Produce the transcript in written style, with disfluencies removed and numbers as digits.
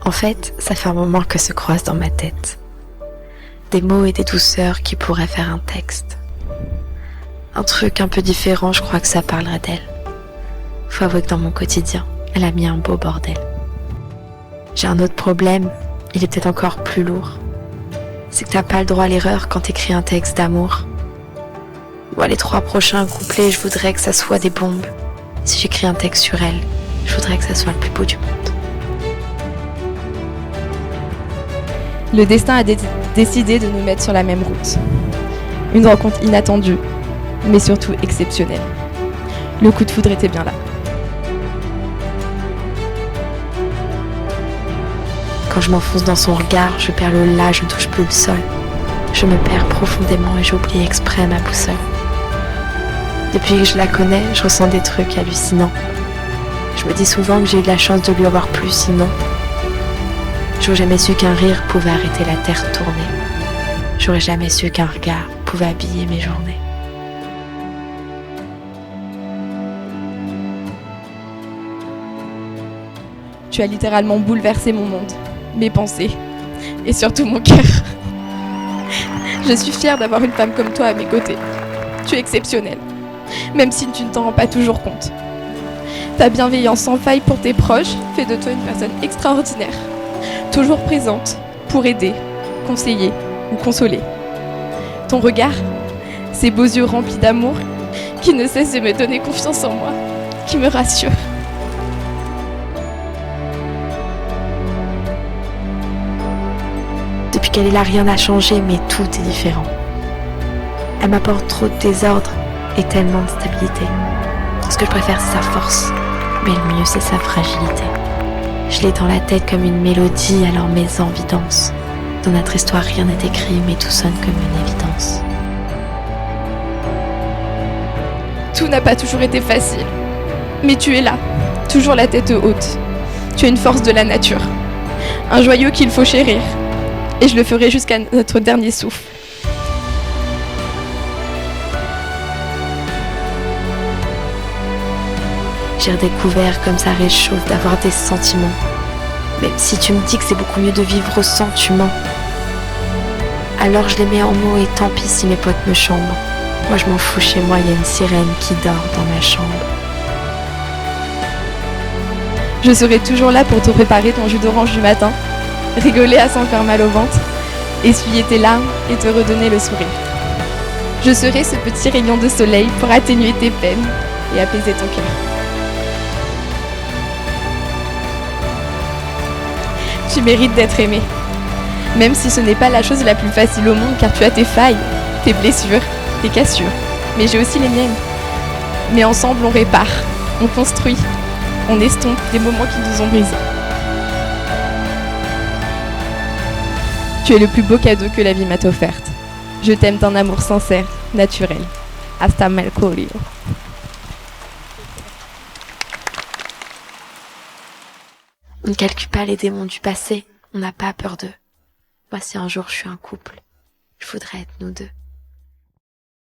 En fait, ça fait un moment que se croisent dans ma tête. Des mots et des douceurs qui pourraient faire un texte. Un truc un peu différent, je crois que ça parlerait d'elle. Faut avouer que dans mon quotidien, elle a mis un beau bordel. J'ai un autre problème, il est peut-être encore plus lourd. C'est que t'as pas le droit à l'erreur quand t'écris un texte d'amour. Moi, les 3 prochains couplets, je voudrais que ça soit des bombes. Si j'écris un texte sur elle, je voudrais que ça soit le plus beau du monde. Le destin a décidé de nous mettre sur la même route. Une rencontre inattendue, mais surtout exceptionnelle. Le coup de foudre était bien là. Quand je m'enfonce dans son regard, je perds le là, je ne touche plus le sol. Je me perds profondément et j'oublie exprès ma boussole. Depuis que je la connais, je ressens des trucs hallucinants. Je me dis souvent que j'ai eu de la chance de lui avoir plu, sinon j'aurais jamais su qu'un rire pouvait arrêter la terre tourner. J'aurais jamais su qu'un regard pouvait habiller mes journées. Tu as littéralement bouleversé mon monde, mes pensées et surtout mon cœur. Je suis fière d'avoir une femme comme toi à mes côtés. Tu es exceptionnelle, même si tu ne t'en rends pas toujours compte. Ta bienveillance sans faille pour tes proches fait de toi une personne extraordinaire, toujours présente pour aider, conseiller ou consoler. Ton regard, ces beaux yeux remplis d'amour qui ne cessent de me donner confiance en moi, qui me rassurent. Depuis qu'elle est là, rien n'a changé, mais tout est différent. Elle m'apporte trop de désordre et tellement de stabilité. Ce que je préfère, c'est sa force, mais le mieux, c'est sa fragilité. Je l'ai dans la tête comme une mélodie, alors mes envies dansent. Dans notre histoire, rien n'est écrit, mais tout sonne comme une évidence. Tout n'a pas toujours été facile, mais tu es là, toujours la tête haute. Tu es une force de la nature, un joyau qu'il faut chérir, et je le ferai jusqu'à notre dernier souffle. J'ai redécouvert comme ça réchauffe d'avoir des sentiments. Même si tu me dis que c'est beaucoup mieux de vivre au sentiment. Alors je les mets en mots et tant pis si mes potes me chambrent. Moi je m'en fous, chez moi il y a une sirène qui dort dans ma chambre. Je serai toujours là pour te préparer ton jus d'orange du matin, rigoler à s'en faire mal au ventre, essuyer tes larmes et te redonner le sourire. Je serai ce petit rayon de soleil pour atténuer tes peines et apaiser ton cœur. Tu mérites d'être aimé, même si ce n'est pas la chose la plus facile au monde car tu as tes failles, tes blessures, tes cassures, mais j'ai aussi les miennes. Mais ensemble on répare, on construit, on estompe des moments qui nous ont brisés. Tu es le plus beau cadeau que la vie m'a offert. Je t'aime d'un amour sincère, naturel. Hasta Mercurio. On ne calcule pas les démons du passé, on n'a pas peur d'eux. Moi si un jour je suis un couple, je voudrais être nous deux.